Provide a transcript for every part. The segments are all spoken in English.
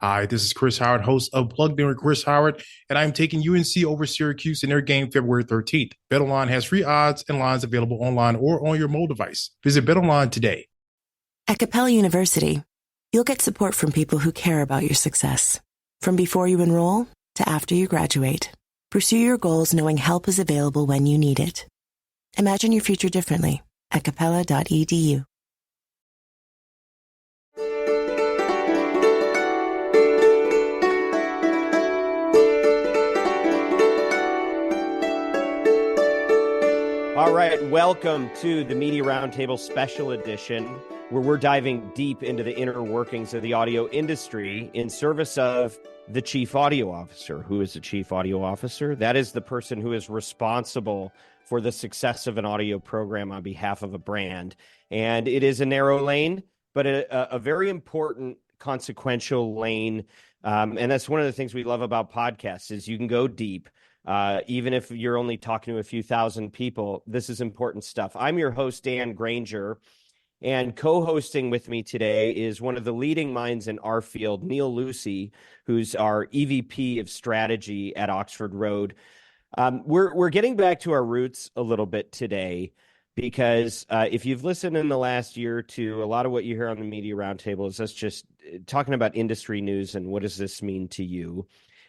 Hi, this is Chris Howard, host of Plugged In with Chris Howard, and I'm taking UNC over Syracuse in their game February 13th. BetOnline has free odds and lines available online or on your mobile device. Visit BetOnline today. At Capella University, you'll get support from people who care about your success. From before you enroll to after you graduate, pursue your goals knowing help is available when you need it. Imagine your future differently at capella.edu. All right, welcome to the Media Roundtable Special Edition, where we're diving deep into the inner workings of the audio industry in service of the Chief Audio Officer. Who is the Chief Audio Officer? That is the person who is responsible for the success of an audio program on behalf of a brand. And it is a narrow lane, but a very important, consequential lane. And that's one of the things we love about podcasts is you can go deep. Even if you're only talking to a few thousand people, this is important stuff. I'm your host, Dan Granger, and co-hosting with me today is one of the leading minds in our field, Neil Lucy, who's our EVP of strategy at Oxford Road. We're getting back to our roots a little bit today because if you've listened in the last year or two, a lot of what you hear on the Media Roundtable is us just talking about industry news and what does this mean to you.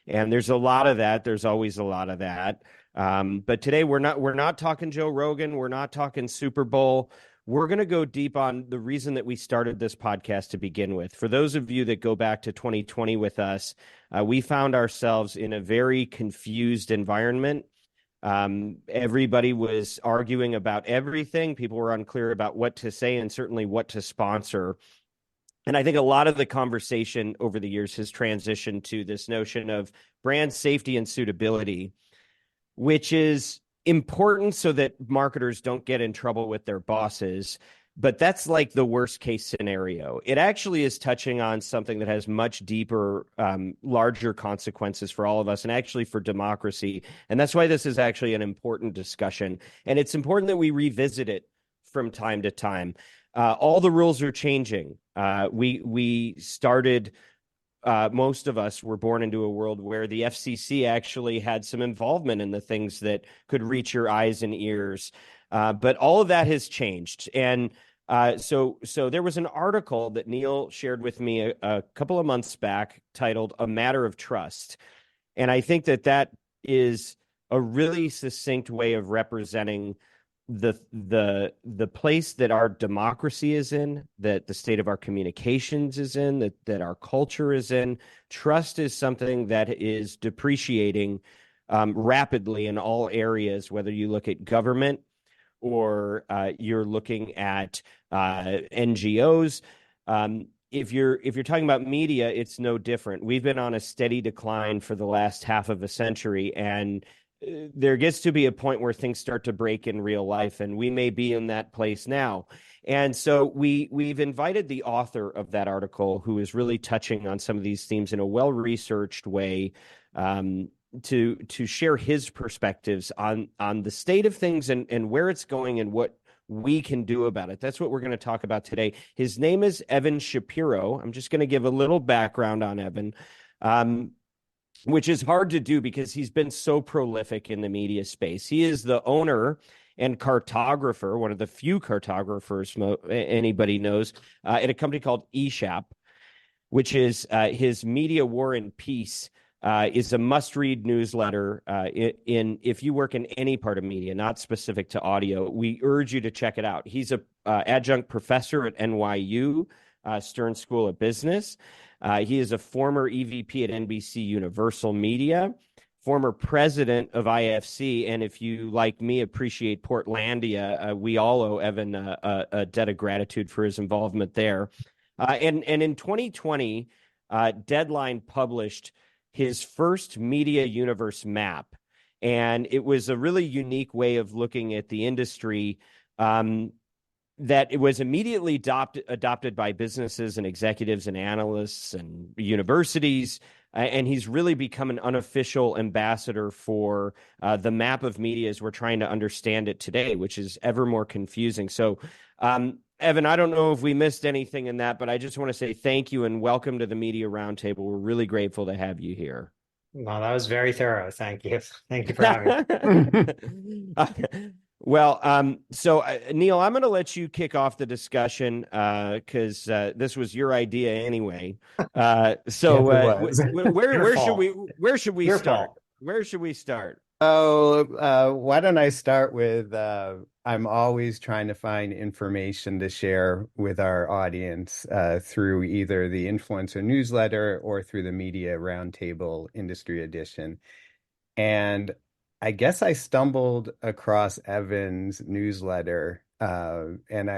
And there's a lot of that. There's always a lot of that. But today we're not talking Joe Rogan. We're not talking Super Bowl. We're going to go deep on the reason that we started this podcast to begin with. For those of you that go back to 2020 with us, we found ourselves in a very confused environment. Everybody was arguing about everything. People were unclear about what to say and certainly what to sponsor. And I think a lot of the conversation over the years has transitioned to this notion of brand safety and suitability, which is important so that marketers don't get in trouble with their bosses. But that's like the worst case scenario. It actually is touching on something that has much deeper, larger consequences for all of us and actually for democracy. And that's why this is actually an important discussion. And it's important that we revisit it from time to time. All the rules are changing. We started, most of us were born into a world where the FCC actually had some involvement in the things that could reach your eyes and ears. But all of that has changed. And so there was an article that Neil shared with me a couple of months back titled "A Matter of Trust." And I think that is a really succinct way of representing the place that our democracy is in, that the state of our communications is in, that our culture is in. Trust is something that is depreciating rapidly in all areas, whether you look at government or you're looking at NGOs. If you're talking about media, it's no different. We've been on a steady decline for the last half of a century, and there gets to be a point where things start to break in real life, and we may be in that place now. And so we've invited the author of that article, who is really touching on some of these themes in a well-researched way, to share his perspectives on the state of things and where it's going and what we can do about it. That's what we're going to talk about today. His name is Evan Shapiro. I'm just going to give a little background on Evan. Which is hard to do because he's been so prolific in the media space. He is the owner and cartographer, one of the few cartographers anybody knows, at a company called ESHAP, which is his Media War and Peace is a must-read newsletter if you work in any part of media, not specific to audio. We urge you to check it out. He's a adjunct professor at NYU, Stern School of Business. He is a former EVP at NBC Universal Media, former president of IFC, and if you, like me, appreciate Portlandia, we all owe Evan a debt of gratitude for his involvement there. And in 2020, Deadline published his first media universe map, and it was a really unique way of looking at the industry. That it was immediately adopted by businesses and executives and analysts and universities. And he's really become an unofficial ambassador for the map of media as we're trying to understand it today, which is ever more confusing. So Evan, I don't know if we missed anything in that, but I just want to say thank you and welcome to the Media Roundtable. We're really grateful to have you here. Well, that was very thorough. Thank you. Thank you for having me. So Neil, I'm going to let you kick off the discussion because this was your idea anyway. Where should we Your start? fault. Where should we start? Why don't I start with I'm always trying to find information to share with our audience through either the influencer newsletter or through the Media Roundtable Industry Edition. And I guess I stumbled across Evan's newsletter and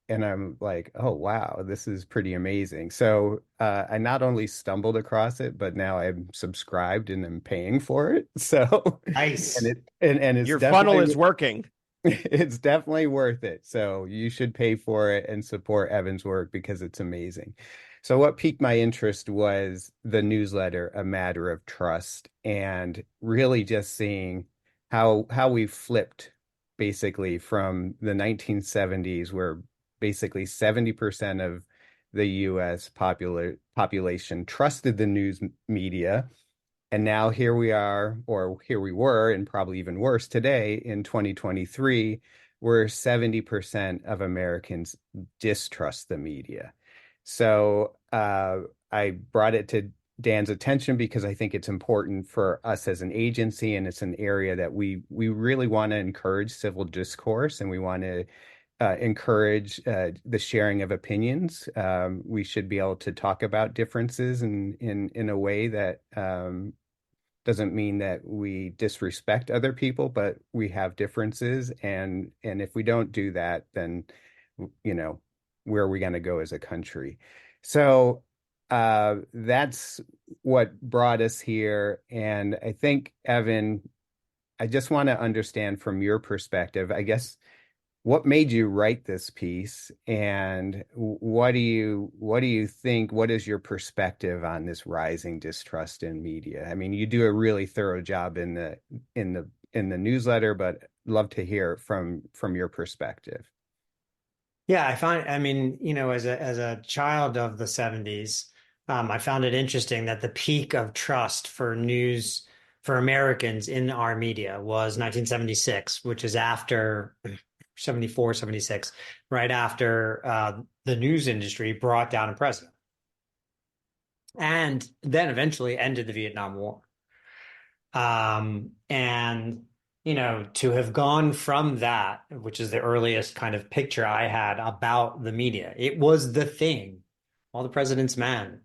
I'm like, oh wow, this is pretty amazing. So I not only stumbled across it, but now I'm subscribed and I'm paying for it. So Nice. and it's Your funnel is working. It's definitely worth it. So you should pay for it and support Evan's work because it's amazing. So what piqued my interest was the newsletter, A Matter of Trust, and really just seeing how we flipped basically from the 1970s, where basically 70% of the US population trusted the news media. And now here we are, or here we were, and probably even worse today in 2023, where 70% of Americans distrust the media. So I brought it to Dan's attention because I think it's important for us as an agency, and it's an area that we really want to encourage civil discourse, and we want to encourage the sharing of opinions. We should be able to talk about differences in a way that doesn't mean that we disrespect other people, but we have differences. And if we don't do that, then, where are we going to go as a country? So that's what brought us here. And I think, Evan, I just want to understand from your perspective, I guess, what made you write this piece, and what do you think? What is your perspective on this rising distrust in media? I mean, you do a really thorough job in the newsletter, but love to hear from your perspective. Yeah, I mean, as a child of the 70s, I found it interesting that the peak of trust for news for Americans in our media was 1976, which is after 74, 76, right after the news industry brought down a president and then eventually ended the Vietnam War. And, to have gone from that, which is the earliest kind of picture I had about the media, it was the thing, all the president's men,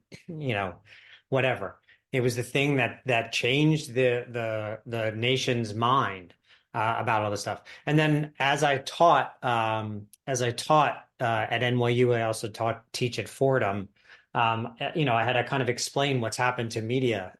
whatever. It was the thing that changed the nation's mind about all this stuff. And then as I taught at NYU, I also teach at Fordham. I had to kind of explain what's happened to media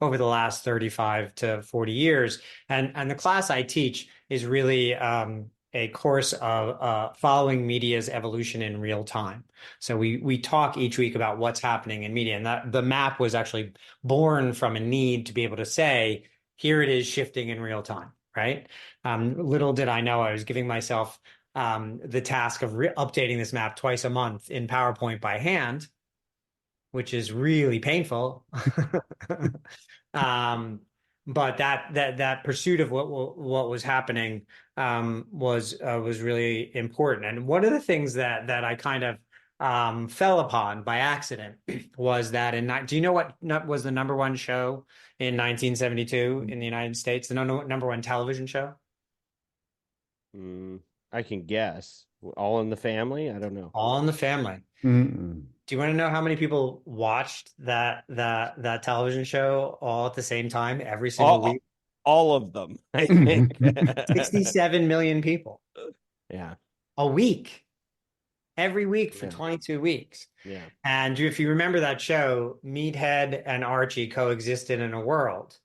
over the last 35 to 40 years. And the class I teach is really a course of following media's evolution in real time. So we talk each week about what's happening in media. And the map was actually born from a need to be able to say, here it is shifting in real time, right? Little did I know I was giving myself the task of updating this map twice a month in PowerPoint by hand, which is really painful. But that pursuit of what was happening was really important. And one of the things that I kind of fell upon by accident was that do you know what was the number one show in 1972 in the United States? The number one television show? I can guess. All in the Family? I don't know. All in the Family. Mm-mm. Do you want to know how many people watched that television show all at the same time every single week? All of them, I think. 67 million people. Yeah. A week. Every week for 22 weeks. Yeah. And if you remember that show, Meathead and Archie coexisted in a world.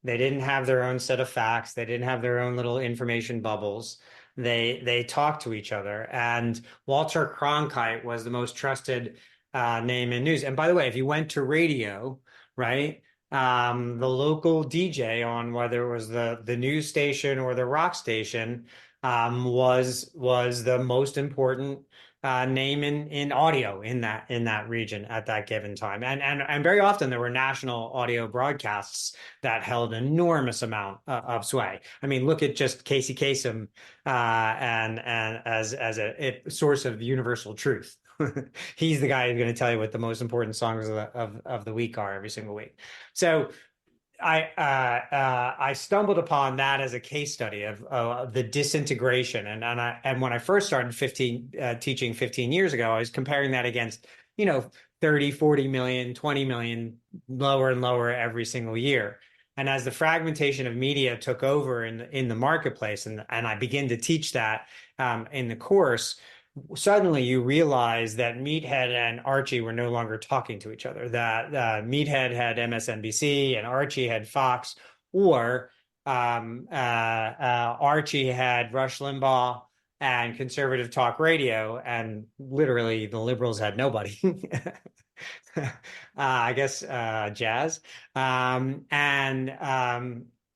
They didn't have their own set of facts. They didn't have their own little information bubbles. They talked to each other. And Walter Cronkite was the most trusted name in news. And by the way, if you went to radio, right, the local DJ on whether it was the news station or the rock station was the most important name in audio in that region at that given time. And very often there were national audio broadcasts that held an enormous amount of sway. I mean, look at just Casey Kasem and as a source of universal truth. He's the guy who's going to tell you what the most important songs of the week are every single week. So I stumbled upon that as a case study of the disintegration, and when I first started teaching 15 years ago, I was comparing that against 30, 40 million, 20 million, lower and lower every single year. And as the fragmentation of media took over in the marketplace, and I began to teach that in the course, suddenly you realize that Meathead and Archie were no longer talking to each other, that Meathead had MSNBC and Archie had Fox, or Archie had Rush Limbaugh and conservative talk radio, and literally the liberals had nobody. I guess jazz, and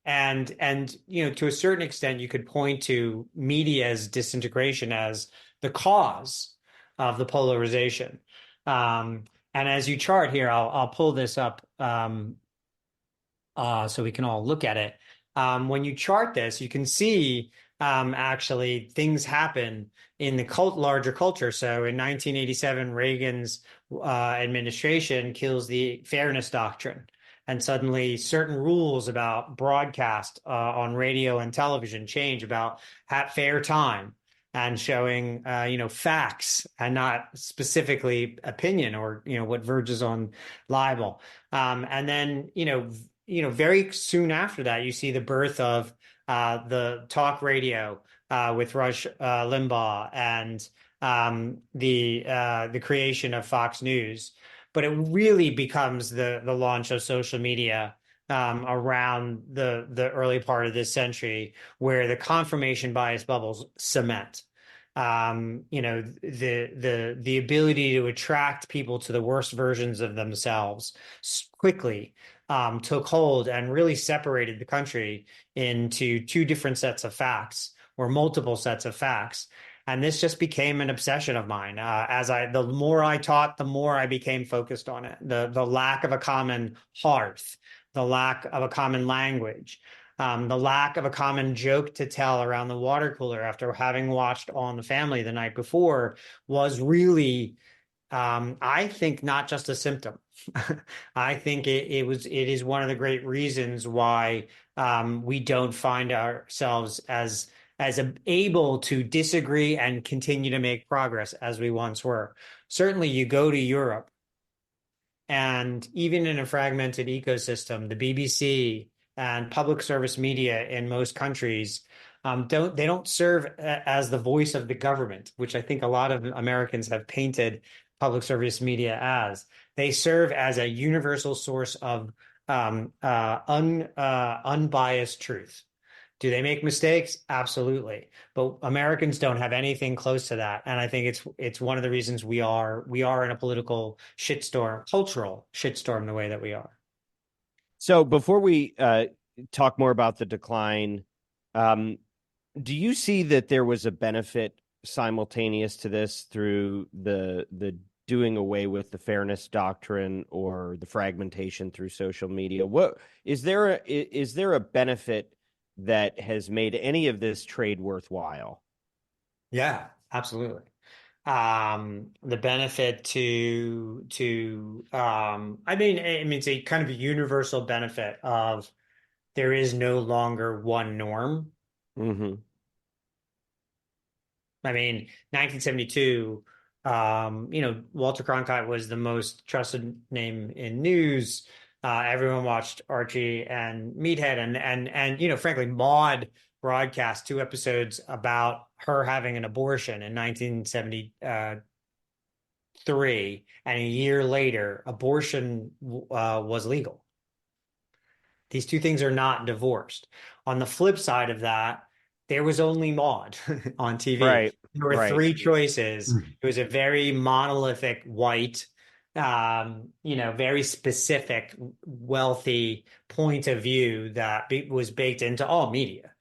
to a certain extent, you could point to media's disintegration as the cause of the polarization. And as you chart here, I'll pull this up so we can all look at it. When you chart this, you can see actually things happen in the larger culture. So in 1987, Reagan's administration kills the Fairness Doctrine. And suddenly certain rules about broadcast on radio and television change about fair time and showing, facts and not specifically opinion or, what verges on libel. And then, very soon after that, you see the birth of the talk radio with Rush Limbaugh and the creation of Fox News. But it really becomes the launch of social media around the early part of this century, where the confirmation bias bubbles cement. The ability to attract people to the worst versions of themselves quickly took hold and really separated the country into two different sets of facts or multiple sets of facts. And this just became an obsession of mine. The more I taught, the more I became focused on it. The lack of a common hearth, the lack of a common language, the lack of a common joke to tell around the water cooler after having watched All in the Family the night before was really, I think, not just a symptom. I think it is one of the great reasons why we don't find ourselves as able to disagree and continue to make progress as we once were. Certainly, you go to Europe, and even in a fragmented ecosystem, the BBC and public service media in most countries don't serve as the voice of the government, which I think a lot of Americans have painted public service media as. They serve as a universal source of unbiased truth. Do they make mistakes? Absolutely. But Americans don't have anything close to that. And I think it's one of the reasons we are in a political shitstorm, cultural shitstorm, the way that we are. So before we talk more about the decline, do you see that there was a benefit simultaneous to this through the doing away with the Fairness Doctrine or the fragmentation through social media? What is there a benefit that has made any of this trade worthwhile? Yeah, absolutely. The benefit I mean, it's a kind of a universal benefit of there is no longer one norm. Mm-hmm. I mean, 1972, Walter Cronkite was the most trusted name in news. Everyone watched Archie and Meathead, and frankly, Maude broadcast 2 episodes about her having an abortion in 1973, and a year later, abortion was legal. These two things are not divorced. On the flip side of that, there was only Maude on TV. Right. There were 3 choices. It was a very monolithic white, very specific, wealthy point of view that was baked into all media.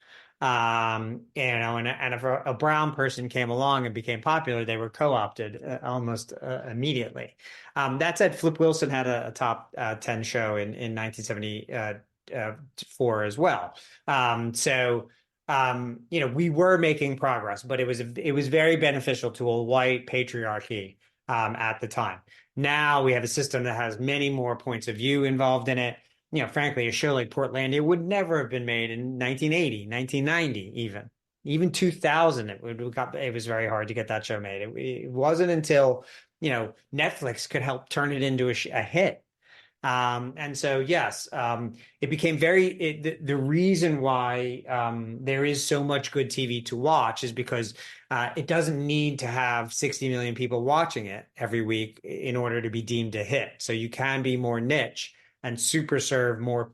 And if a brown person came along and became popular, they were co-opted almost immediately. That said, Flip Wilson had a top 10 show in 1974 as well. We were making progress, but it was very beneficial to a white patriarchy at the time. Now we have a system that has many more points of view involved in it. Frankly, a show like Portlandia would never have been made in 1980, 1990, even 2000. It was very hard to get that show made. It wasn't until, Netflix could help turn it into a hit. Yes, it became the reason why there is so much good TV to watch is because it doesn't need to have 60 million people watching it every week in order to be deemed a hit. So you can be more niche and super serve more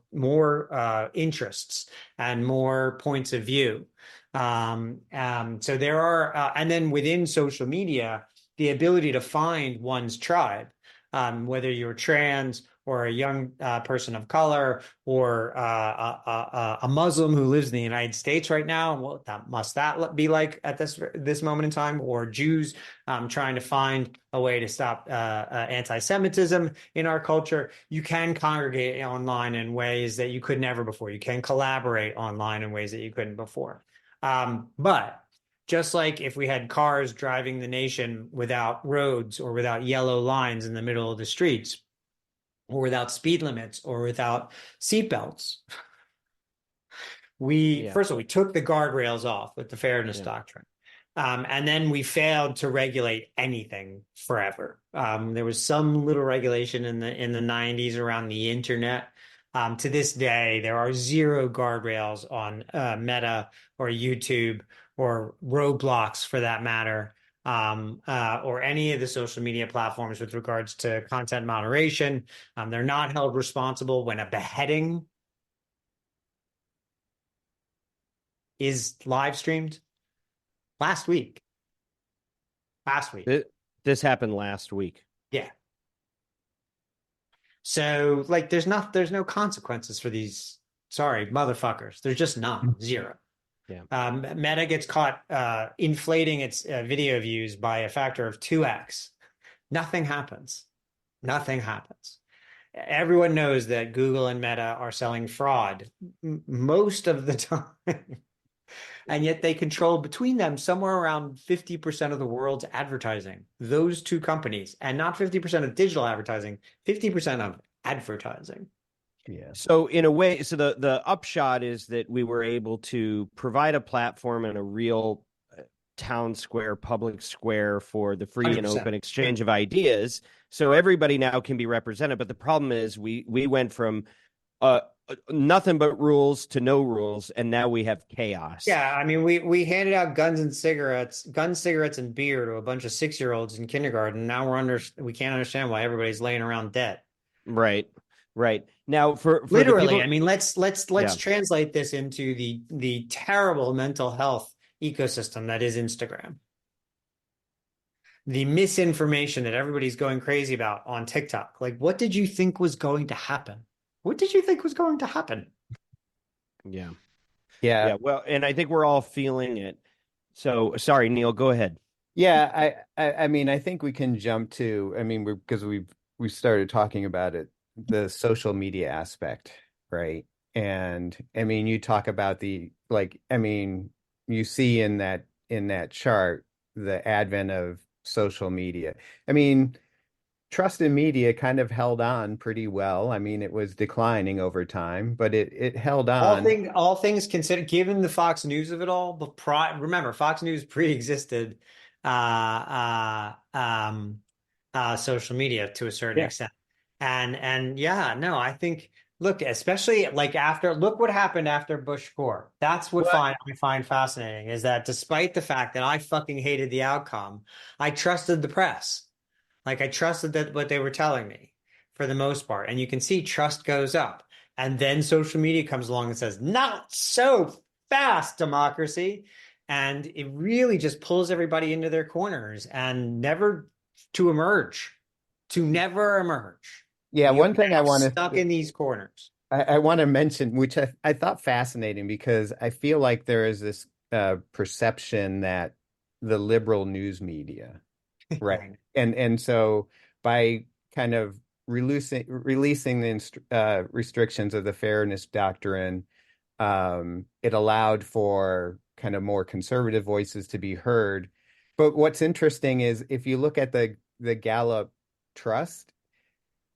interests and more points of view. So there are, and then within social media, the ability to find one's tribe, whether you're trans or a young person of color or a Muslim who lives in the United States right now. What must that be like at this moment in time? Or Jews trying to find a way to stop anti-Semitism in our culture. You can congregate online in ways that you could never before. You can collaborate online in ways that you couldn't before. But just like if we had cars driving the nation without roads or without yellow lines in the middle of the streets, or without speed limits, or without seatbelts. First of all, we took the guardrails off with the fairness doctrine. And then we failed to regulate anything forever. There was some little regulation in the 90s around the internet. To this day, there are zero guardrails on Meta or YouTube or Roblox for that matter. Or any of the social media platforms with regards to content moderation. They're not held responsible when a beheading is live streamed. Last week. This happened last week. Yeah. So there's no consequences for these sorry motherfuckers. There's just none. Zero. Yeah. Meta gets caught inflating its video views by a factor of 2x. Nothing happens. Nothing happens. Everyone knows that Google and Meta are selling fraud most of the time. And yet they control between them somewhere around 50% of the world's advertising. Those two companies, and not 50% of digital advertising, 50% of advertising. Yeah. So in a way, the upshot is that we were able to provide a platform and a real town square, public square for the free 100%. And open exchange of ideas. So everybody now can be represented. But the problem is we went from nothing but rules to no rules, and now we have chaos. Yeah, I mean, we handed out guns, cigarettes, and beer to a bunch of 6-year-olds in kindergarten. Now we can't understand why everybody's laying around dead. Right. Now, for literally, people... I mean, let's translate this into the terrible mental health ecosystem that is Instagram. The misinformation that everybody's going crazy about on TikTok. What did you think was going to happen? What did you think was going to happen? Yeah. Well, and I think we're all feeling it. So, sorry, Neil, go ahead. Yeah, I mean, I think we can jump to. I mean, because we started talking about it. The social media aspect, right? And I mean, you talk about you see in that chart the advent of social media. I mean, trust in media kind of held on pretty well. I mean, it was declining over time, but it held on. All things considered, given the Fox News of it all, but remember, Fox News pre-existed social media to a certain extent. And I think, look, especially look what happened after Bush Gore. That's what I find fascinating is that despite the fact that I fucking hated the outcome, I trusted the press. I trusted that what they were telling me for the most part. And you can see trust goes up. And then social media comes along and says, not so fast, democracy. And it really just pulls everybody into their corners and never emerge. Yeah, one thing I want to stuck in these corners. I want to mention, which I thought fascinating, because I feel like there is this perception that the liberal news media, right? And so by kind of releasing the restrictions of the fairness doctrine, it allowed for kind of more conservative voices to be heard. But what's interesting is if you look at the Gallup trust,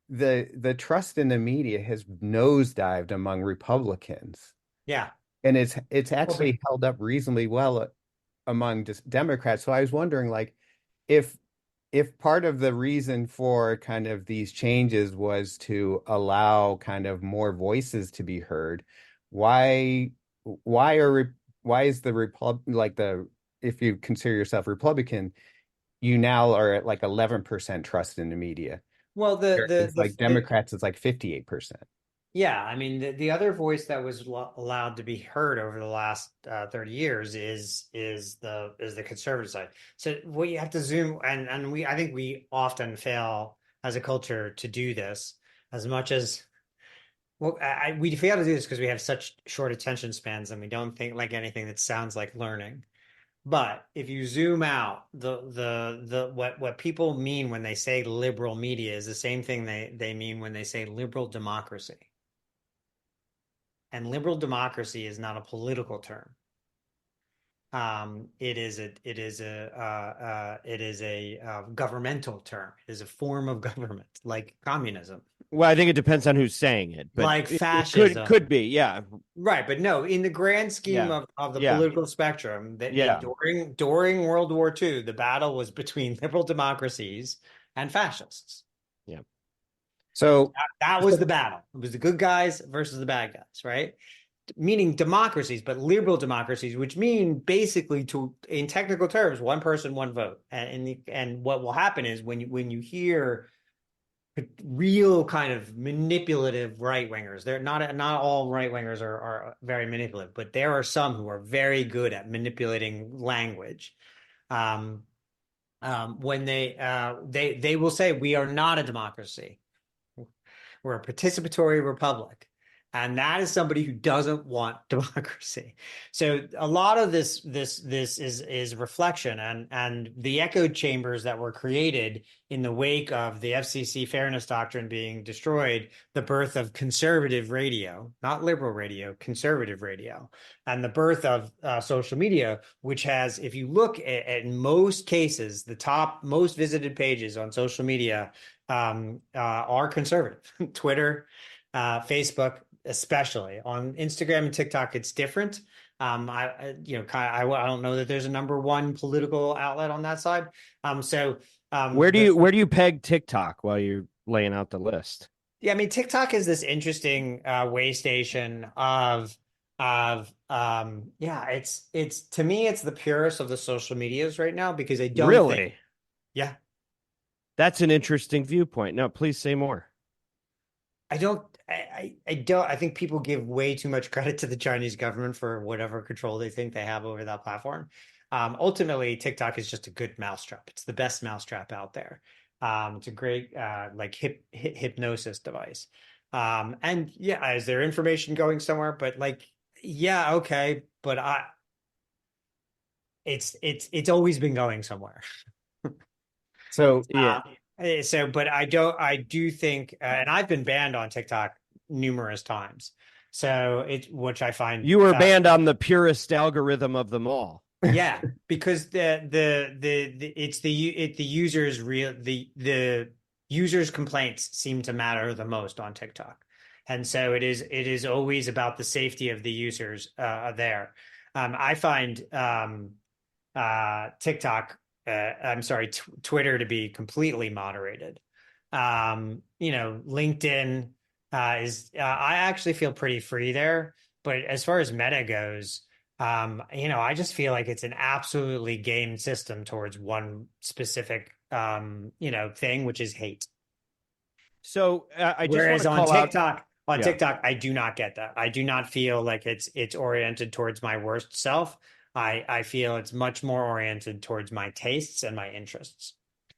the trust in the media has nosedived among Republicans, Yeah. and it's Well, but actually held up reasonably well among just Democrats. So I was wondering, like, if part of the reason for kind of these changes was to allow kind of more voices to be heard, why why are why is the if you consider yourself Republican, you now are at like 11% trust in the media. well, It's like Democrats, it's like 58%. yeah, I mean, the other voice that was allowed to be heard over the last 30 years is the conservative side. So what you have to zoom, and I think we often fail as a culture to do this as much as, well, we fail to do this because we have such short attention spans and we don't think like anything that sounds like learning. But if you zoom out, the what people mean when they say liberal media is the same thing they mean when they say liberal democracy. And liberal democracy is not a political term. It is a governmental term. It is a form of government, like communism, Well, I think it depends on who's saying it, but like it fascism. could be, yeah, Right, but no, in the grand scheme yeah, of the yeah, political spectrum, that yeah. during World War II, the battle was between liberal democracies and fascists. Yeah. So That was the battle. It was the good guys versus the bad guys, right? Meaning democracies, but liberal democracies, which mean basically, to in technical terms, one person, one vote. And what will happen is when you hear real kind of manipulative right wingers, they're not all right wingers are very manipulative, but there are some who are very good at manipulating language. Um, when they will say we are not a democracy. We're a participatory republic. And that is somebody who doesn't want democracy. So a lot of this is reflection, and the echo chambers that were created in the wake of the FCC fairness doctrine being destroyed, the birth of conservative radio, not liberal radio, conservative radio, and the birth of social media, which has, if you look at most cases, the top most visited pages on social media are conservative. Twitter, Facebook, especially. On Instagram and TikTok, it's different. I don't know that there's a number one political outlet on that side. Where do you peg TikTok while you're laying out the list? Yeah, I mean, TikTok is this interesting way station yeah, it's to me it's the purest of the social medias right now, because I don't think, Really? yeah, That's an interesting viewpoint. No, please say more. I think people give way too much credit to the Chinese government for whatever control they think they have over that platform. Ultimately, TikTok is just a good mousetrap. It's the best mousetrap out there. It's a great like hypnosis device. And yeah, is there information going somewhere? But like, yeah, okay, but it's always been going somewhere. so Yeah. But I do think, and I've been banned on TikTok numerous times. So which I find, You were banned on the purest algorithm of them all. yeah, because the users the users' complaints seem to matter the most on TikTok. And so it is always about the safety of the users there. I find TikTok, I'm sorry, Twitter to be completely moderated. LinkedIn I actually feel pretty free there. But as far as Meta goes, I just feel like it's an absolutely game system towards one specific, thing, which is hate. So I just want Whereas to on call out. TikTok, Yeah. I do not get that. I do not feel like it's oriented towards my worst self. I feel it's much more oriented towards my tastes and my interests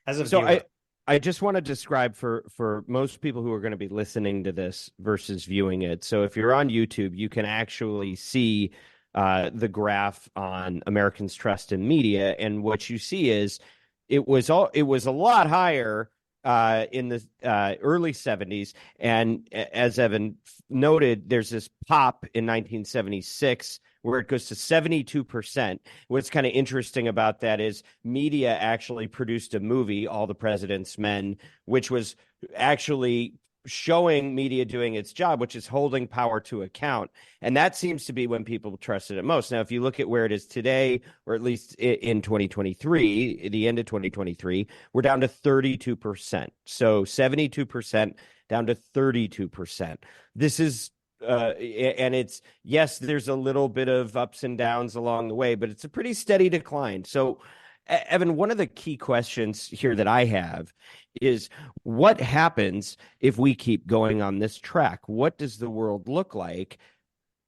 as a So viewer. I just want to describe for most people who are going to be listening to this versus viewing it. So if you're on YouTube, you can actually see the graph on Americans' trust in media, and what you see is it was a lot higher in the early 70s, and as Evan noted, there's this pop in 1976 where it goes to 72%. What's kind of interesting about that is media actually produced a movie, All the President's Men, which was actually showing media doing its job, which is holding power to account. And that seems to be when people trusted it most. Now, if you look at where it is today, or at least in 2023, the end of 2023, we're down to 32%. So 72% down to 32%. This is and it's, yes, there's a little bit of ups and downs along the way, but it's a pretty steady decline. So, Evan, one of the key questions here that I have is what happens if we keep going on this track? What does the world look like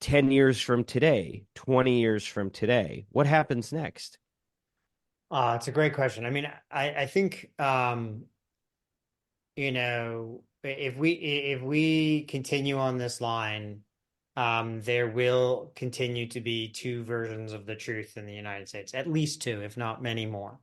10 years from today, 20 years from today? What happens next? It's a great question. I mean, I think, you know, if we continue on this line, there will continue to be two versions of the truth in the United States, at least two, if not many more.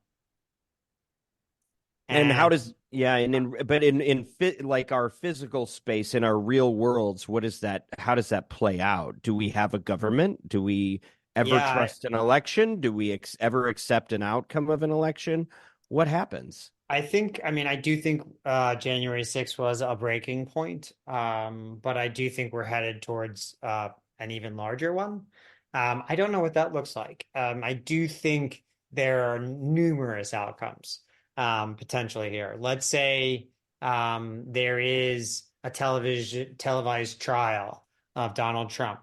And how does, yeah, and in like our physical space, in our real worlds, what is that? How does that play out? Do we have a government? Do we ever trust an election? Do we ever accept an outcome of an election? What happens? I do think January 6th was a breaking point, but I do think we're headed towards an even larger one. I don't know what that looks like. I do think there are numerous outcomes potentially here. Let's say there is a televised trial of Donald Trump,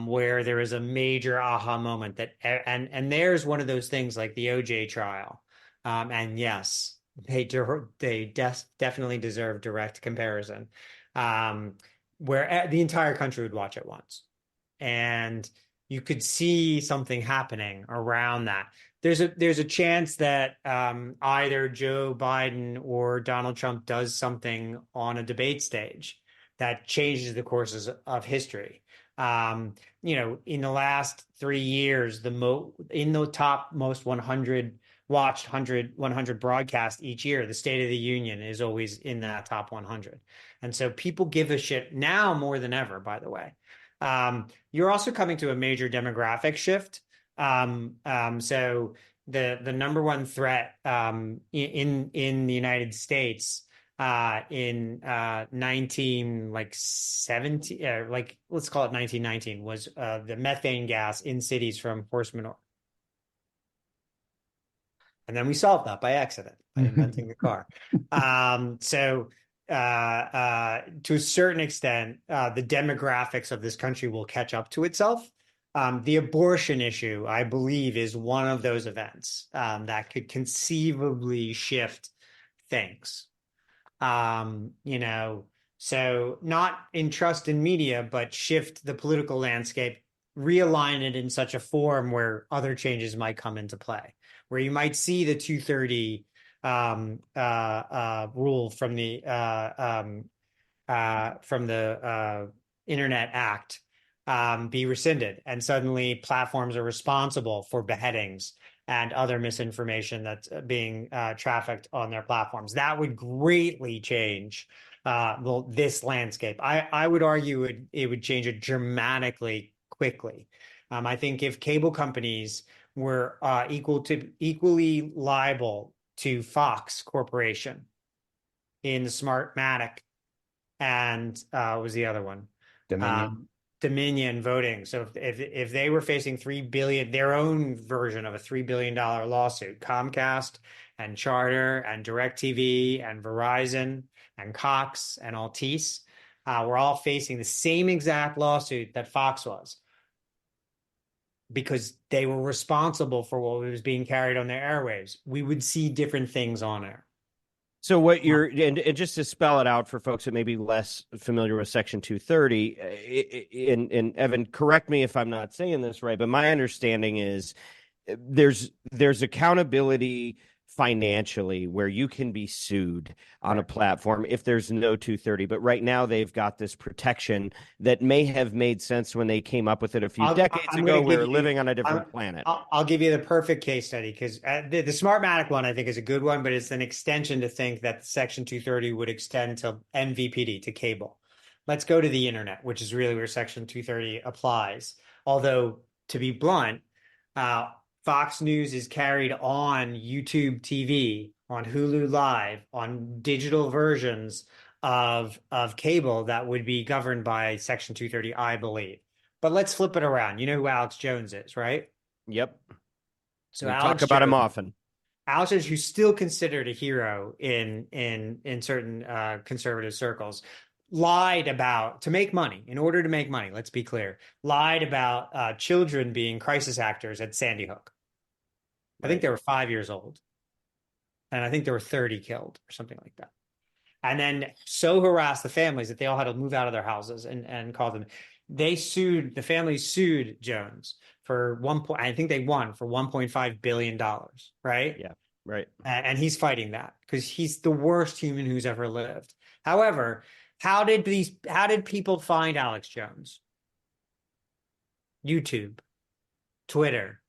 where there is a major aha moment and there's one of those things like the OJ trial. And yes, they definitely deserve direct comparison, where the entire country would watch at once. And you could see something happening around that. There's a chance that either Joe Biden or Donald Trump does something on a debate stage that changes the courses of history. In the last 3 years, in the top most 100 watched 100 broadcasts each year, the State of the Union is always in that top 100. And so people give a shit now more than ever, by the way. You're also coming to a major demographic shift. So the number one threat in the United States in 1970, let's call it 1919, was the methane gas in cities from force majeure. And then we solved that by accident, by inventing the car. So to a certain extent, the demographics of this country will catch up to itself. The abortion issue, I believe, is one of those events that could conceivably shift things. So not in trust in media, but shift the political landscape, realign it in such a form where other changes might come into play, where you might see the 230 rule from the Internet Act be rescinded, and suddenly platforms are responsible for beheadings and other misinformation that's being trafficked on their platforms. That would greatly change this landscape. I would argue it would change it dramatically quickly. I think if cable companies were equally liable to Fox Corporation in the Smartmatic and what was the other one? Dominion voting. So if they were facing $3 billion, their own version of a $3 billion lawsuit, Comcast and Charter and DirecTV and Verizon and Cox and Altice were all facing the same exact lawsuit that Fox was, because they were responsible for what was being carried on their airwaves. We would see different things on air. So what and just to spell it out for folks that may be less familiar with Section 230, and Evan, correct me if I'm not saying this right, but my understanding is there's accountability financially where you can be sued on a platform if there's no 230. But right now they've got this protection that may have made sense when they came up with it a few decades ago. We were living on a different planet. I'll give you the perfect case study, because the Smartmatic one I think is a good one, but it's an extension to think that Section 230 would extend to MVPD, to cable. Let's go to the internet, which is really where Section 230 applies. Although, to be blunt, Fox News is carried on YouTube TV, on Hulu Live, on digital versions of cable that would be governed by Section 230, I believe. But let's flip it around. You know who Alex Jones is, right? Yep. So we Alex talk about Jones, him often. Alex Jones, who's still considered a hero in certain conservative circles, lied about, to make money, in order to make money, let's be clear, lied about children being crisis actors at Sandy Hook. I think they were 5 years old. And I think there were 30 killed or something like that. And then so harassed the families that they all had to move out of their houses and call them. The families sued Jones for I think they won for $1.5 billion, right? Yeah, right. And he's fighting that because he's the worst human who's ever lived. However, how did people find Alex Jones? YouTube, Twitter,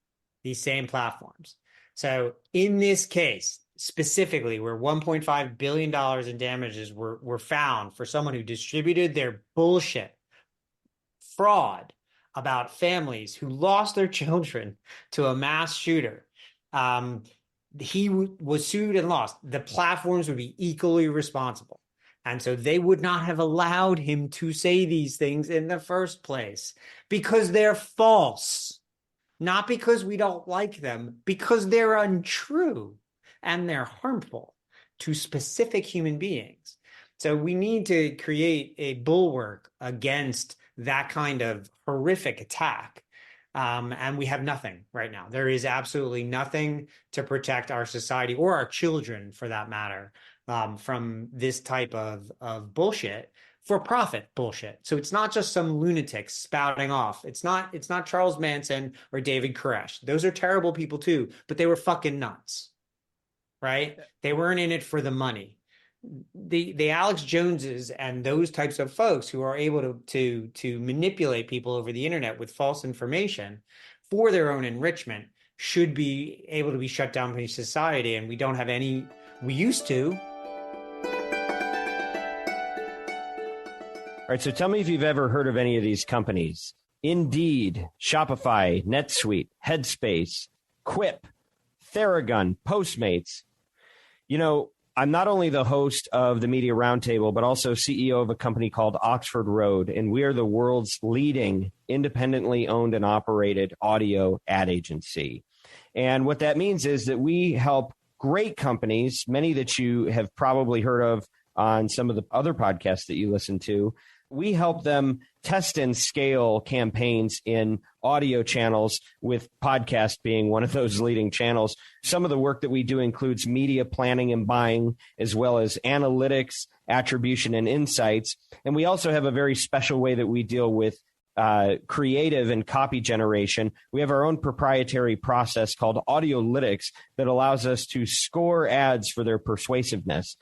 these same platforms. So in this case, specifically, where $1.5 billion in damages were found for someone who distributed their bullshit, fraud about families who lost their children to a mass shooter, he was sued and lost. The platforms would be equally responsible. And so they would not have allowed him to say these things in the first place because they're false. Not because we don't like them, because they're untrue and they're harmful to specific human beings. So we need to create a bulwark against that kind of horrific attack. And we have nothing right now. There is absolutely nothing to protect our society or our children, for that matter, from this type of bullshit. For profit bullshit. So it's not just some lunatic spouting off. It's not Charles Manson or David Koresh. Those are terrible people too, but they were fucking nuts, right? They weren't in it for the money. The Alex Joneses and those types of folks who are able to manipulate people over the internet with false information for their own enrichment should be able to be shut down from society. And we don't have any. We used to. All right, so tell me if you've ever heard of any of these companies. Indeed, Shopify, NetSuite, Headspace, Quip, Theragun, Postmates. You know, I'm not only the host of the Media Roundtable, but also CEO of a company called Oxford Road, and we are the world's leading independently owned and operated audio ad agency. And what that means is that we help great companies, many that you have probably heard of on some of the other podcasts that you listen to. We help them test and scale campaigns in audio channels, with podcast being one of those leading channels. Some of the work that we do includes media planning and buying, as well as analytics, attribution, and insights. And we also have a very special way that we deal with creative and copy generation. We have our own proprietary process called Audiolytics that allows us to score ads for their persuasiveness.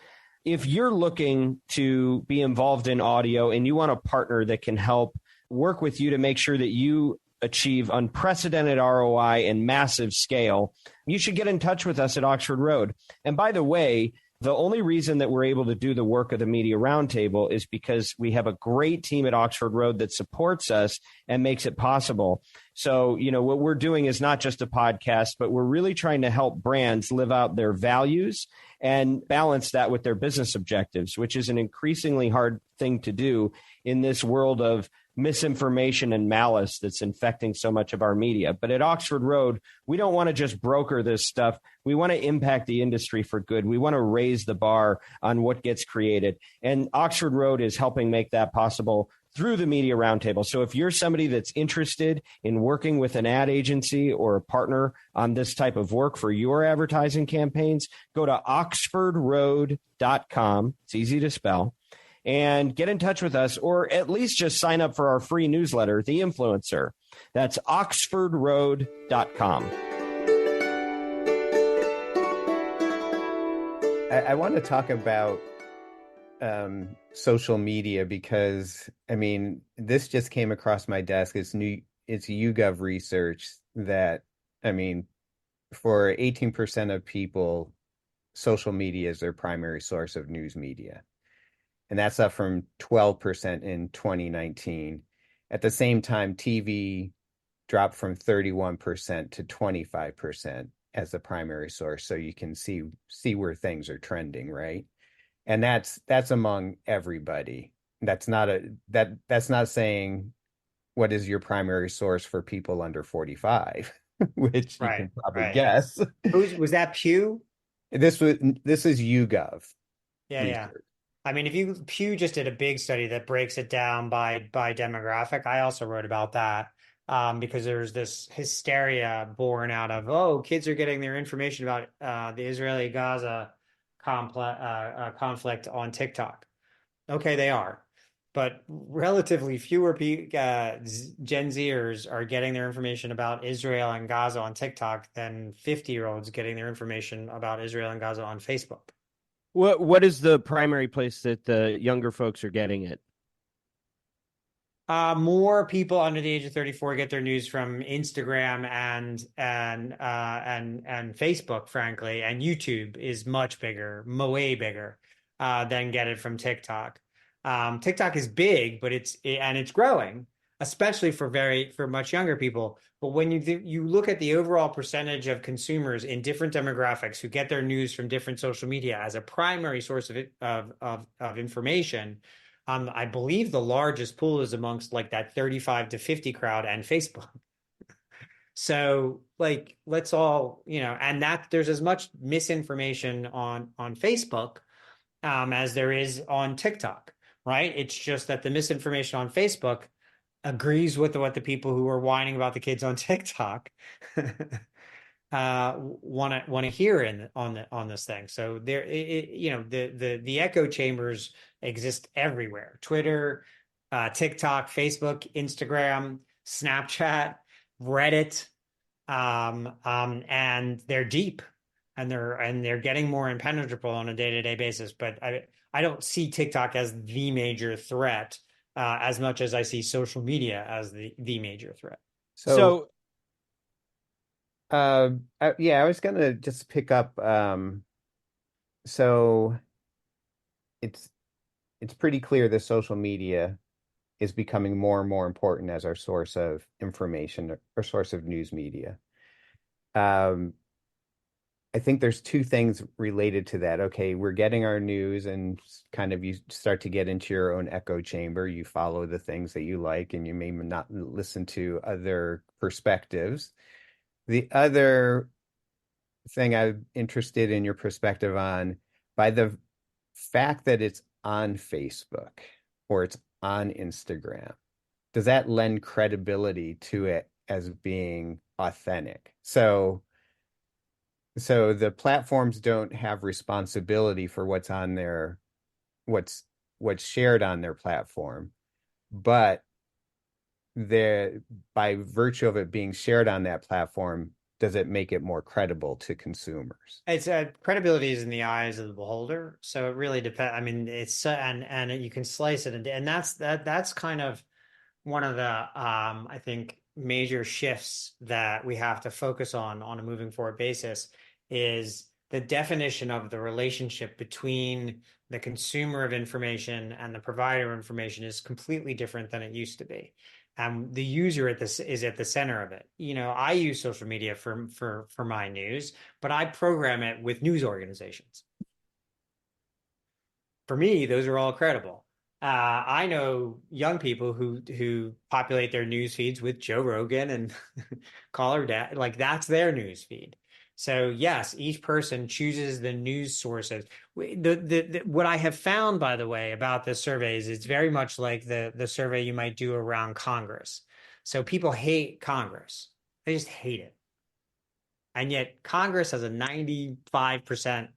If you're looking to be involved in audio and you want a partner that can help work with you to make sure that you achieve unprecedented ROI and massive scale, you should get in touch with us at Oxford Road. And by the way, the only reason that we're able to do the work of the Media Roundtable is because we have a great team at Oxford Road that supports us and makes it possible. So, you know, what we're doing is not just a podcast, but we're really trying to help brands live out their values and balance that with their business objectives, which is an increasingly hard thing to do in this world of misinformation and malice that's infecting so much of our media. But at Oxford Road, we don't want to just broker this stuff. We want to impact the industry for good. We want to raise the bar on what gets created. And Oxford Road is helping make that possible through the Media Roundtable. So if you're somebody that's interested in working with an ad agency or a partner on this type of work for your advertising campaigns, go to oxfordroad.com. It's easy to spell. And get in touch with us, or at least just sign up for our free newsletter, The Influencer. That's oxfordroad.com. I want to talk about social media because, I mean, this just came across my desk. It's YouGov research that, I mean, for 18% of people, social media is their primary source of news media. And that's up from 12% in 2019. At the same time, TV dropped from 31% to 25% as the primary source. So you can see where things are trending, right? And that's among everybody. That's not saying what is your primary source for people under 45, which you can probably guess. Was that Pew? This is YouGov Yeah, yeah. research. I mean, Pew just did a big study that breaks it down by demographic. I also wrote about that because there's this hysteria born out of, oh, kids are getting their information about the Israeli-Gaza conflict on TikTok. Okay, they are, but relatively fewer Gen Zers are getting their information about Israel and Gaza on TikTok than 50-year-olds getting their information about Israel and Gaza on Facebook. What is the primary place that the younger folks are getting it? More people under the age of 34 get their news from Instagram and Facebook, frankly, and YouTube is much bigger, way bigger, than get it from TikTok. TikTok is big, but it's growing, especially for much younger people. But when you look at the overall percentage of consumers in different demographics who get their news from different social media as a primary source of information, I believe the largest pool is amongst like that 35 to 50 crowd and Facebook. So like, let's all, and that there's as much misinformation on Facebook as there is on TikTok, right? It's just that the misinformation on Facebook agrees with what the people who are whining about the kids on TikTok want to hear on this thing. So there, the echo chambers exist everywhere: Twitter, TikTok, Facebook, Instagram, Snapchat, Reddit, and they're deep, and they're getting more impenetrable on a day-to-day basis. But I don't see TikTok as the major threat as much as I see social media as the major threat. So I was gonna just pick up. So it's pretty clear that social media is becoming more and more important as our source of information or source of news media. I think there's two things related to that. Okay, we're getting our news and kind of you start to get into your own echo chamber. You follow the things that you like and you may not listen to other perspectives. The other thing I'm interested in your perspective on, by the fact that it's on Facebook or it's on Instagram, does that lend credibility to it as being authentic? So the platforms don't have responsibility for what's on their what's shared on their platform, but by virtue of it being shared on that platform, does it make it more credible to consumers? It's credibility is in the eyes of the beholder, so it really depends. I mean, it's and you can slice it, and that's kind of one of the I think major shifts that we have to focus on a moving forward basis is the definition of the relationship between the consumer of information and the provider of information is completely different than it used to be. The user is at the center of it. I use social media for my news, but I program it with news organizations. For me, those are all credible. I know young people who populate their news feeds with Joe Rogan and Call Her Dad, like that's their news feed. So yes, each person chooses the news sources. What I have found, by the way, about this survey is it's very much like the survey you might do around Congress. So people hate Congress; they just hate it, and yet Congress has a 95%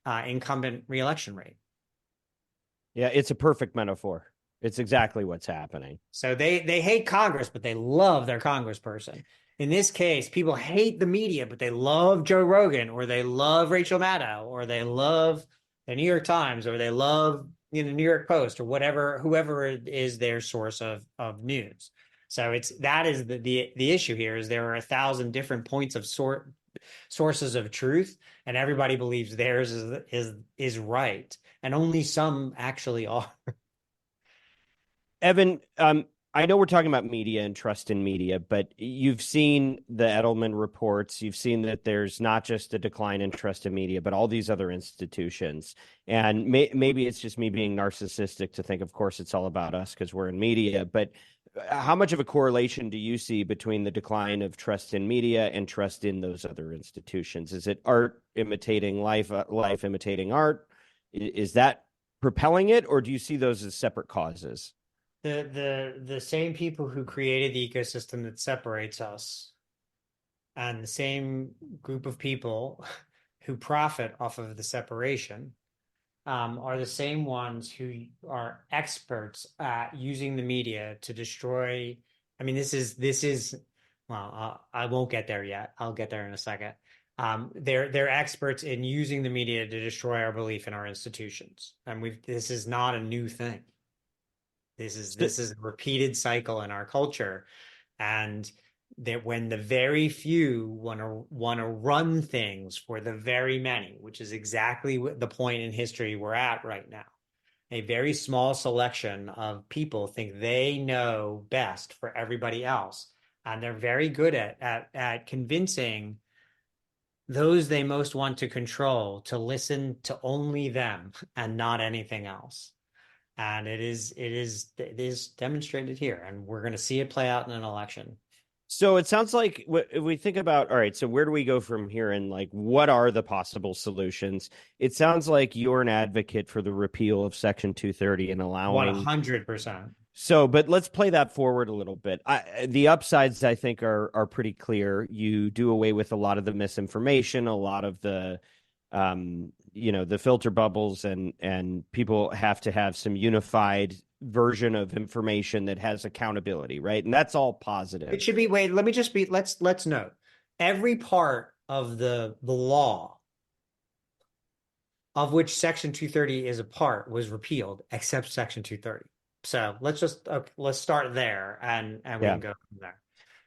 incumbent reelection rate. yeah, it's a perfect metaphor. It's exactly what's happening. So they hate Congress, but they love their congressperson. In this case, people hate the media, but they love Joe Rogan, or they love Rachel Maddow, or they love the New York Times, or they love New York Post, or whatever, whoever is their source of news. So that is the issue here is there are 1,000 different points of sources of truth, and everybody believes theirs is right, and only some actually are. Evan, I know we're talking about media and trust in media, but you've seen the Edelman reports. You've seen that there's not just a decline in trust in media, but all these other institutions. And maybe it's just me being narcissistic to think, of course, it's all about us because we're in media. But how much of a correlation do you see between the decline of trust in media and trust in those other institutions? Is it art imitating life, life imitating art? Is that propelling it, or do you see those as separate causes? The same people who created the ecosystem that separates us, and the same group of people who profit off of the separation, are the same ones who are experts at using the media to destroy. I mean, this is well, I won't get there yet. I'll get there in a second. They're experts in using the media to destroy our belief in our institutions, and this is not a new thing. This is a repeated cycle in our culture, and that when the very few want to run things for the very many, which is exactly the point in history we're at right now. A very small selection of people think they know best for everybody else, and they're very good at convincing those they most want to control to listen to only them and not anything else. And it is demonstrated here, and we're going to see it play out in an election. So it sounds like if we think about, all right, so where do we go from here, and like what are the possible solutions? It sounds like you're an advocate for the repeal of Section 230 and allowing 100%. So, but let's play that forward a little bit. The upsides, I think, are pretty clear. You do away with a lot of the misinformation, a lot of the the filter bubbles, and people have to have some unified version of information that has accountability, right? And that's all positive. It should be, wait, let's note, every part of the law of which Section 230 is a part was repealed except Section 230. So let's start there, and we can go from there.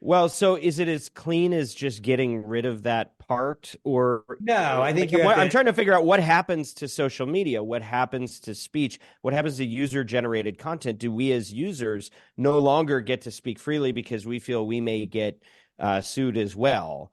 Well, so is it as clean as just getting rid of that part, or no? I think I'm trying to figure out what happens to social media, what happens to speech, what happens to user-generated content. Do we as users no longer get to speak freely because we feel we may get sued as well?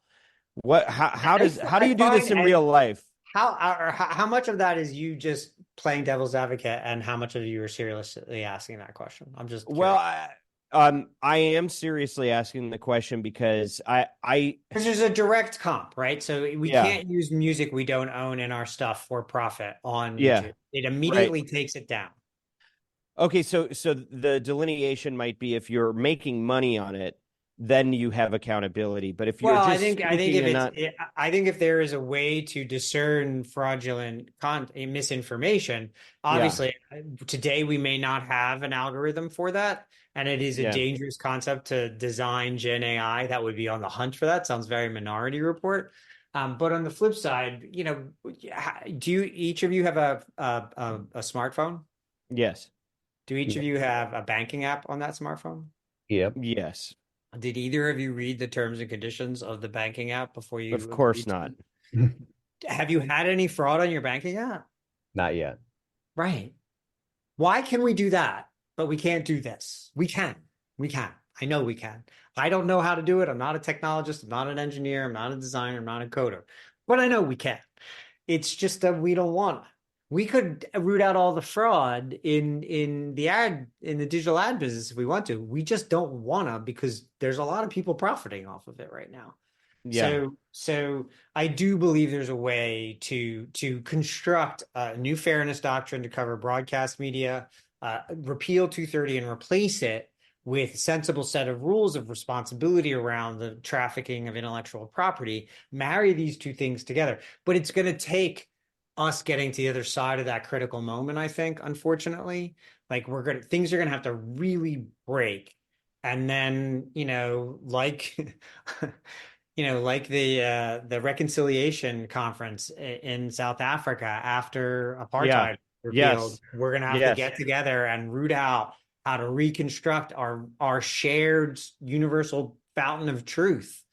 How do you do this in real life? How much of that is you just playing devil's advocate, and how much of you are seriously asking that question? I'm just curious. Well, I am seriously asking the question because because there's a direct comp, right? So we can't use music we don't own in our stuff for profit on YouTube. It immediately takes it down. Okay, so the delineation might be if you're making money on it, then you have accountability. But if you're I think if there is a way to discern fraudulent misinformation, obviously today we may not have an algorithm for that. And it is a dangerous concept to design Gen AI that would be on the hunt for that. Sounds very Minority Report. But on the flip side, do each of you have a smartphone? Yes. Do each of you have a banking app on that smartphone? Yep. Yes. Did either of you read the terms and conditions of the banking app before you? Of course not. Have you had any fraud on your banking app? Not yet. Right. Why can we do that, but we can't do this? We can. I know we can. I don't know how to do it. I'm not a technologist. I'm not an engineer. I'm not a designer. I'm not a coder. But I know we can. It's just that we don't want to. We could root out all the fraud in the digital ad business if we want to. We just don't want to, because there's a lot of people profiting off of it right now. Yeah. So I do believe there's a way to construct a new fairness doctrine to cover broadcast media, repeal 230 and replace it with a sensible set of rules of responsibility around the trafficking of intellectual property, marry these two things together. But it's going to take us getting to the other side of that critical moment, I think, unfortunately. Like things are gonna have to really break. And then, like like the reconciliation conference in South Africa after Yeah. apartheid repealed, Yes. we're gonna have to Yes. get together and root out how to reconstruct our shared universal fountain of truth,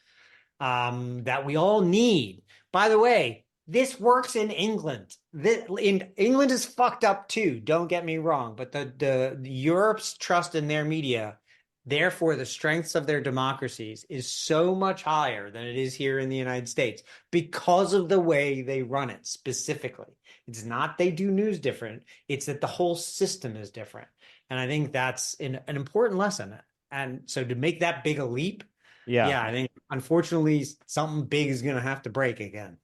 that we all need. By the way, this works in England. England is fucked up too. Don't get me wrong, but the Europe's trust in their media, therefore the strengths of their democracies, is so much higher than it is here in the United States because of the way they run it specifically. It's not they do news different. It's that the whole system is different. And I think that's an important lesson. And so to make that big a leap, Yeah. yeah, I think unfortunately something big is going to have to break again.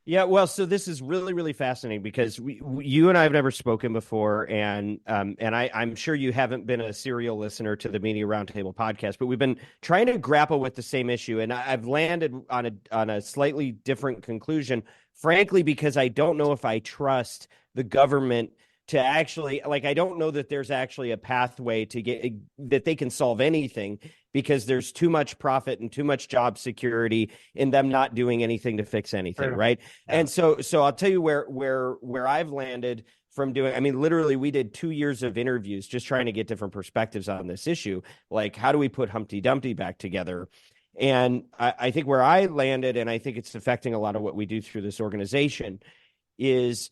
Yeah, well, so this is really, really fascinating because you and I have never spoken before, and I'm sure you haven't been a serial listener to the Media Roundtable podcast, but we've been trying to grapple with the same issue, and I've landed on a slightly different conclusion, frankly, because I don't know if I trust the government to actually, like, I don't know that there's actually a pathway to get that they can solve anything, because there's too much profit and too much job security in them not doing anything to fix anything, right? Yeah. And so I'll tell you where I've landed from doing. I mean, literally, we did 2 years of interviews just trying to get different perspectives on this issue. Like, how do we put Humpty Dumpty back together? And I think where I landed, and I think it's affecting a lot of what we do through this organization, is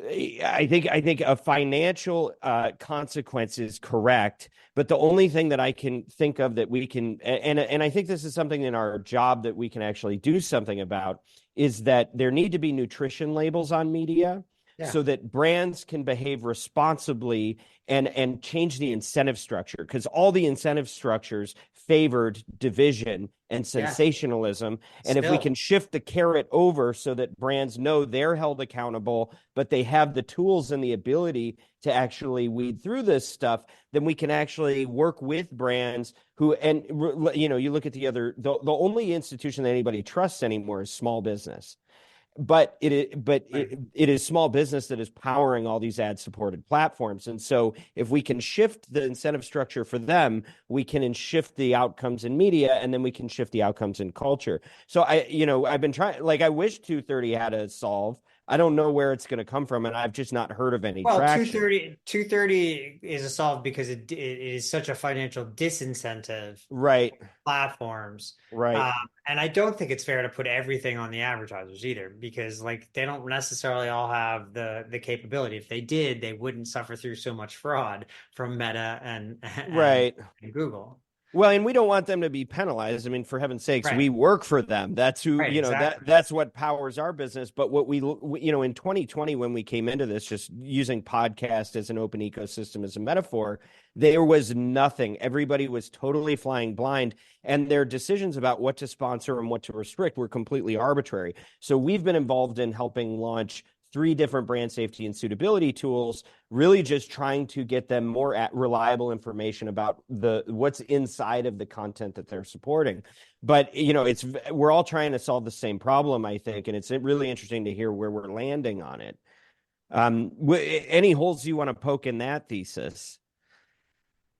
I think a financial consequence is correct, but the only thing that I can think of that we can, and I think this is something in our job that we can actually do something about, is that there need to be nutrition labels on media. Yeah. So that brands can behave responsibly and change the incentive structure, because all the incentive structures favored division and sensationalism. And if we can shift the carrot over so that brands know they're held accountable, but they have the tools and the ability to actually weed through this stuff, then we can actually work with brands who, and you look at the only institution that anybody trusts anymore is small business. But it is small business that is powering all these ad-supported platforms. And so if we can shift the incentive structure for them, we can shift the outcomes in media, and then we can shift the outcomes in culture. So I've been trying, like, I wish 230 had a solve. I don't know where it's going to come from, and I've just not heard of any traction. 230 is a solve because it is such a financial disincentive, right? Platforms, right? And I don't think it's fair to put everything on the advertisers either, because like they don't necessarily all have the capability. If they did, they wouldn't suffer through so much fraud from Meta and Google. Well, and we don't want them to be penalized. I mean, for heaven's sakes, we work for them. That's who, exactly. that's what powers our business. But what we in 2020, when we came into this, just using podcast as an open ecosystem as a metaphor, there was nothing. Everybody was totally flying blind, and their decisions about what to sponsor and what to restrict were completely arbitrary. So we've been involved in helping launch 3 different brand safety and suitability tools, really just trying to get them more reliable information about what's inside of the content that they're supporting. But we're all trying to solve the same problem, I think, and it's really interesting to hear where we're landing on it. Any holes you want to poke in that thesis?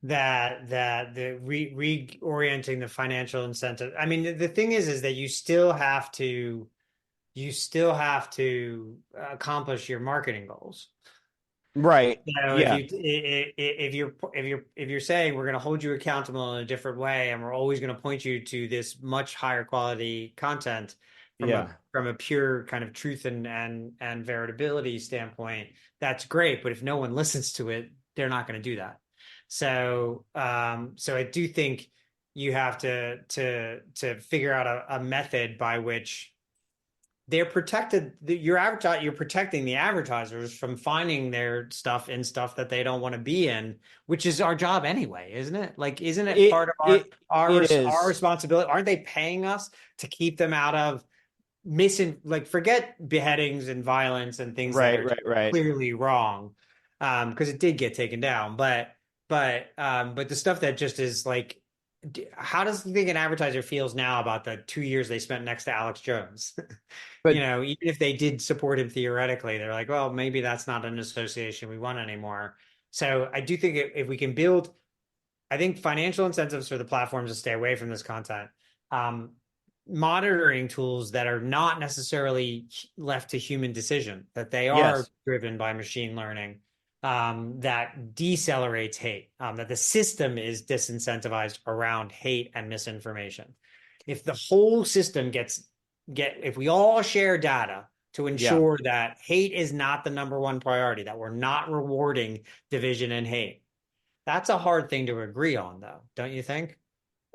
That the reorienting the financial incentive. I mean, the thing is that you still have to accomplish your marketing goals, right? If you're saying we're going to hold you accountable in a different way, and we're always going to point you to this much higher quality content from a pure kind of truth and veritability standpoint, that's great. But if no one listens to it, they're not going to do that. So I do think you have to figure out a method by which they're protected. You're protecting the advertisers from finding their stuff in stuff that they don't want to be in, which is our job anyway, isn't it? Like, isn't it part of our responsibility? Aren't they paying us to keep them out of forget beheadings and violence and things that are clearly wrong, because it did get taken down, but the stuff that just is like, how does you think an advertiser feels now about the 2 years they spent next to Alex Jones? But even if they did support him theoretically, they're like, well, maybe that's not an association we want anymore. So I do think if we can build, I think financial incentives for the platforms to stay away from this content, monitoring tools that are not necessarily left to human decision, that they are Yes. driven by machine learning, that decelerates hate, that the system is disincentivized around hate and misinformation. If the whole system if we all share data to ensure that hate is not the number one priority, that we're not rewarding division and hate, that's a hard thing to agree on, though, don't you think?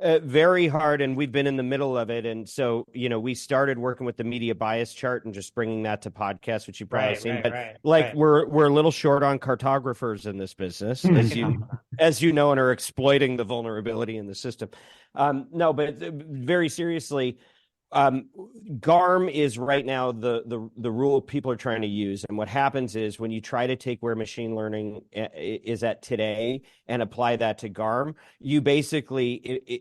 Very hard, and we've been in the middle of it. And so, we started working with the media bias chart and just bringing that to podcasts, which you've probably seen. But we're a little short on cartographers in this business, as you know, and are exploiting the vulnerability in the system. No, but very seriously, GARM is right now the rule people are trying to use. And what happens is when you try to take where machine learning is at today and apply that to GARM, you basically,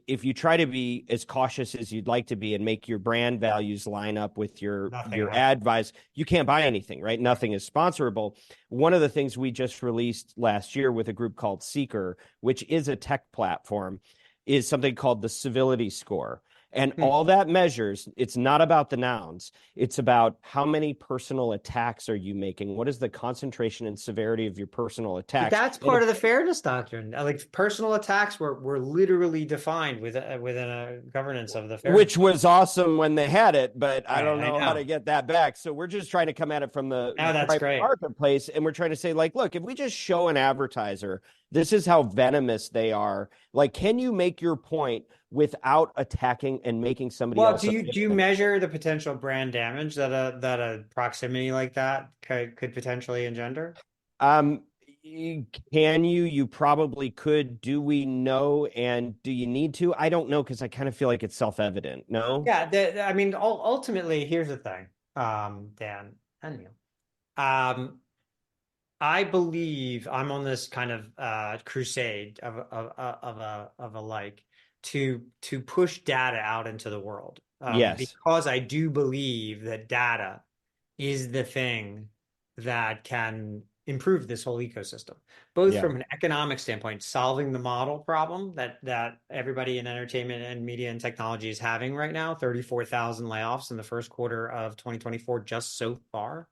if you try to be as cautious as you'd like to be and make your brand values line up with your ad buys, you can't buy anything, right? Nothing is sponsorable. One of the things we just released last year with a group called Seeker, which is a tech platform, is something called the civility score. And all that measures, it's not about the nouns. It's about how many personal attacks are you making? What is the concentration and severity of your personal attacks? But that's part of the fairness doctrine. Like personal attacks were literally defined within a governance of the fairness. Which was awesome when they had it, but I don't know how to get that back. So we're just trying to come at it from the private marketplace. And we're trying to say, like, look, if we just show an advertiser, this is how venomous they are. Like, can you make your point without attacking and making somebody else? Well, do you measure the potential brand damage that a proximity like that could potentially engender? Can you probably could. Do we know, and do you need to? I don't know, because I kind of feel like it's self-evident. No? Yeah, I mean, ultimately, here's the thing, Dan and Neil. I believe I'm on this kind of crusade of a like to push data out into the world. Because I do believe that data is the thing that can improve this whole ecosystem, both from an economic standpoint, solving the model problem that everybody in entertainment and media and technology is having right now. 34,000 layoffs in the first quarter of 2024 just so far.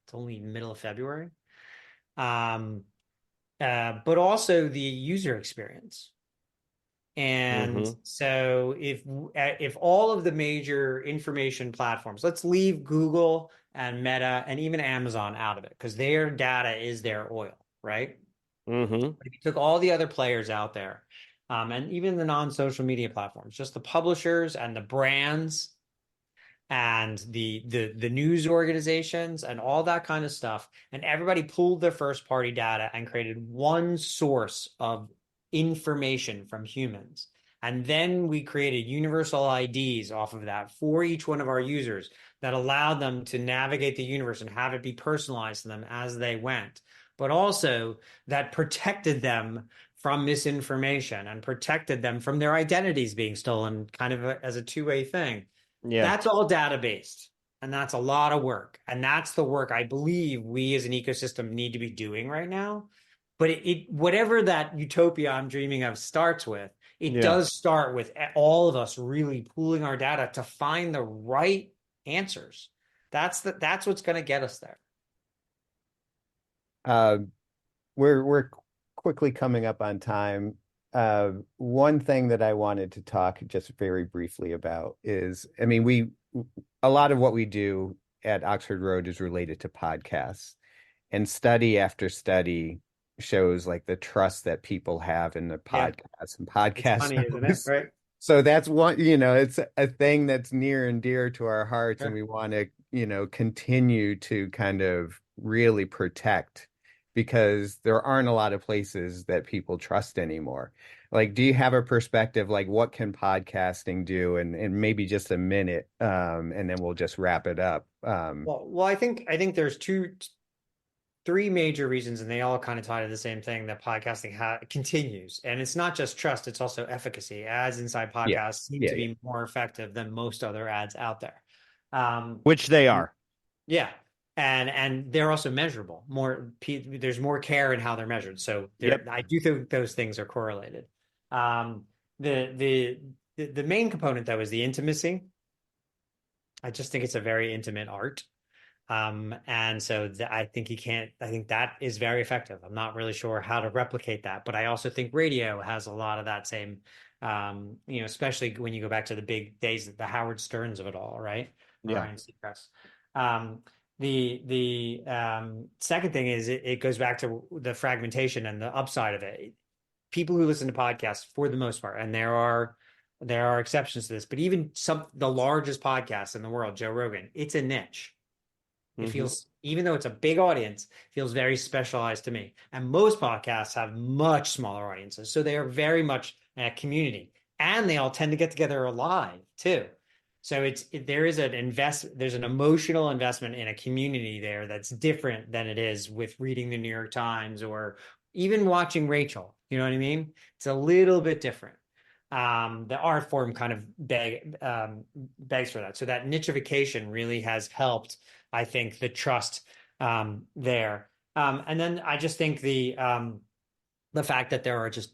It's only middle of February. But also the user experience. And so if all of the major information platforms, let's leave Google and Meta and even Amazon out of it, because their data is their oil, right? If you took all the other players out there, and even the non-social media platforms, just the publishers and the brands and the news organizations and all that kind of stuff, and everybody pulled their first party data and created one source of information from humans, and then we created universal IDs off of that for each one of our users that allowed them to navigate the universe and have it be personalized to them as they went, but also that protected them from misinformation and protected them from their identities being stolen, kind of as a two-way thing. That's all data-based, and that's a lot of work. And that's the work I believe we as an ecosystem need to be doing right now. But whatever that utopia I'm dreaming of starts with, it does start with all of us really pooling our data to find the right answers. That's what's going to get us there. We're quickly coming up on time. One thing that I wanted to talk just very briefly about is, I mean, a lot of what we do at Oxford Road is related to podcasts, and study after study shows like the trust that people have in the podcasts and podcasts. It's funny, isn't it? Right. So that's one, it's a thing that's near and dear to our hearts, and we want to, continue to kind of really protect, because there aren't a lot of places that people trust anymore. Like, do you have a perspective, like what can podcasting do, and maybe just a minute, and then we'll just wrap it up. Well, I think there's three major reasons, and they all kind of tie to the same thing, that podcasting continues. And it's not just trust, it's also efficacy. Ads inside podcasts seem to be more effective than most other ads out there. Which they are. Yeah. and they're also measurable. There's more care in how they're measured. So Yep. I do think those things are correlated. The main component though is the intimacy. I just think it's a very intimate art. And so I think that is very effective. I'm not really sure how to replicate that, but I also think radio has a lot of that same, especially when you go back to the big days, the Howard Sterns of it all, right? Yeah. Ryan Seacrest. The second thing is it goes back to the fragmentation and the upside of it. People who listen to podcasts, for the most part, and there are exceptions to this, but even the largest podcasts in the world, Joe Rogan, it's a niche. It feels, even though it's a big audience, feels very specialized to me. And most podcasts have much smaller audiences, so they are very much a community, and they all tend to get together live too. So there's an emotional investment in a community there that's different than it is with reading the New York Times or even watching Rachel. You know what I mean? It's a little bit different. The art form kind of begs for that. So that nichification really has helped, I think, the trust there. And then I just think the fact that there are just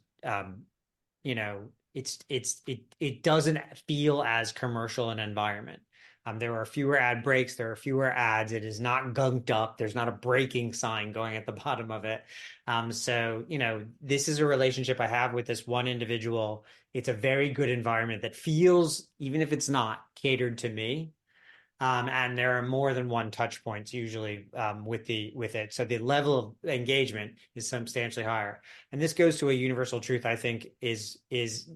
it doesn't feel as commercial an environment. There are fewer ad breaks. There are fewer ads. It is not gunked up. There's not a breaking sign going at the bottom of it. So, this is a relationship I have with this one individual. It's a very good environment that feels, even if it's not, catered to me. And there are more than one touch points usually with it. So the level of engagement is substantially higher. And this goes to a universal truth I think is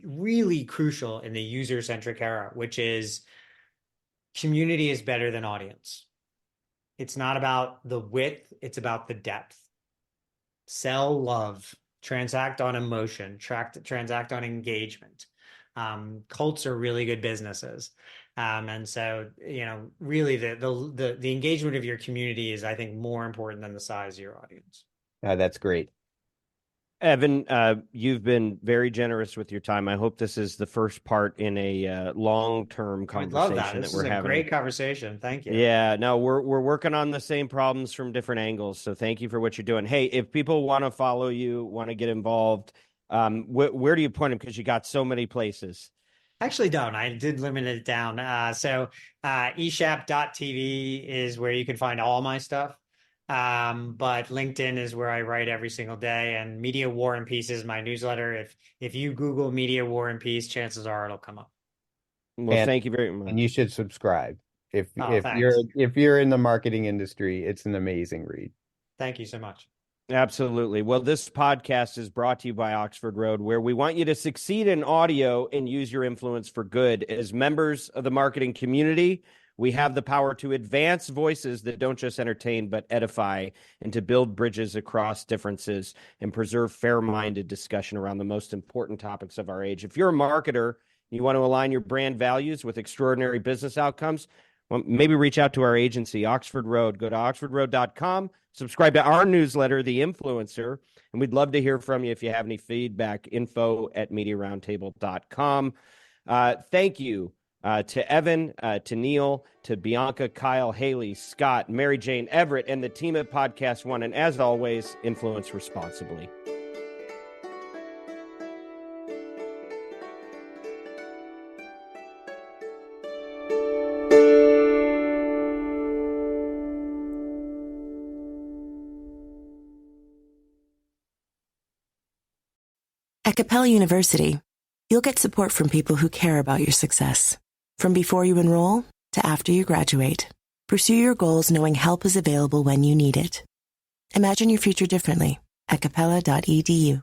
really crucial in the user-centric era, which is community is better than audience. It's not about the width, it's about the depth. Sell love, transact on emotion, transact on engagement. Cults are really good businesses. And so, really the engagement of your community is, I think, more important than the size of your audience. That's great. Evan, you've been very generous with your time. I hope this is the first part in a long-term conversation. I love that. This is a great conversation. Thank you. Yeah, no, we're working on the same problems from different angles. So thank you for what you're doing. Hey, if people want to follow you, want to get involved, where do you point them? Because you got so many places. Actually don't. I did limit it down. So ESHAP.tv is where you can find all my stuff. But LinkedIn is where I write every single day, and Media War and Peace is my newsletter. If you Google Media War and Peace, chances are it'll come up. Well, thank you very much. And you should subscribe. If you're in the marketing industry, it's an amazing read. Thank you so much. Absolutely. Well, this podcast is brought to you by Oxford Road, where we want you to succeed in audio and use your influence for good. As members of the marketing community, we have the power to advance voices that don't just entertain, but edify, and to build bridges across differences and preserve fair-minded discussion around the most important topics of our age. If you're a marketer, you want to align your brand values with extraordinary business outcomes, well, maybe reach out to our agency, Oxford Road. Go to oxfordroad.com, subscribe to our newsletter, The Influencer, and we'd love to hear from you if you have any feedback, info@mediaroundtable.com. Thank you to Evan, to Neil, to Bianca, Kyle, Haley, Scott, Mary Jane, Everett, and the team at Podcast One. And as always, influence responsibly. At Capella University, you'll get support from people who care about your success. From before you enroll to after you graduate, pursue your goals knowing help is available when you need it. Imagine your future differently at capella.edu.